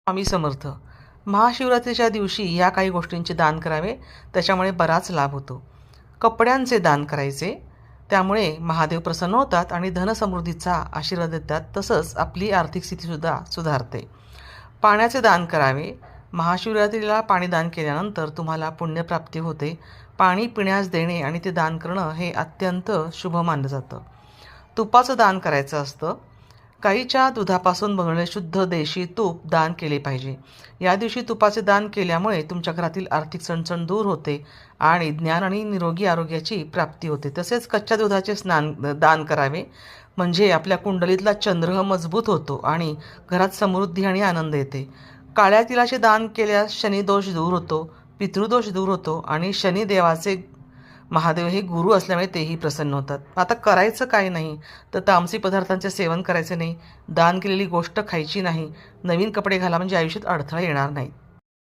स्वामी समर्थ. महाशिवरात्रीच्या दिवशी या काही गोष्टींचे दान करावे, त्याच्यामुळे बराच लाभ होतो. कपड्यांचे दान करायचे, त्यामुळे महादेव प्रसन्न होतात आणि धनसमृद्धीचा आशीर्वाद देतात. तसंच आपली आर्थिक स्थितीसुद्धा सुधारते. पाण्याचे दान करावे. महाशिवरात्रीला पाणी दान केल्यानंतर तुम्हाला पुण्यप्राप्ती होते. पाणी पिण्यास देणे आणि ते दान करणं हे अत्यंत शुभ मानलं जातं. तुपाचं दान करायचं असतं. गाईच्या दुधापासून बनवलेले शुद्ध देशी तूप दान केले पाहिजे. या दिवशी तुपाचे दान केल्यामुळे तुमच्या घरातील आर्थिक चणचण दूर होते आणि ज्ञान आणि निरोगी आरोग्याची प्राप्ती होते. तसेच कच्च्या दुधाचे दान करावे, म्हणजे आपल्या कुंडलीतला चंद्र मजबूत होतो आणि घरात समृद्धी आणि आनंद येते. काळ्या तिळाचे दान केल्यास शनिदोष दूर होतो, पितृदोष दूर होतो आणि शनिदेवाचे महादेव हे गुरु असल्यामुळे तेही प्रसन्न होतात. आता करायचं काय नाही, तर तामसी पदार्थांचे सेवन करायचे नाही, दान केलेली गोष्ट खायची नाही, नवीन कपडे घाला म्हणजे आयुष्यात अडथळा येणार नाही.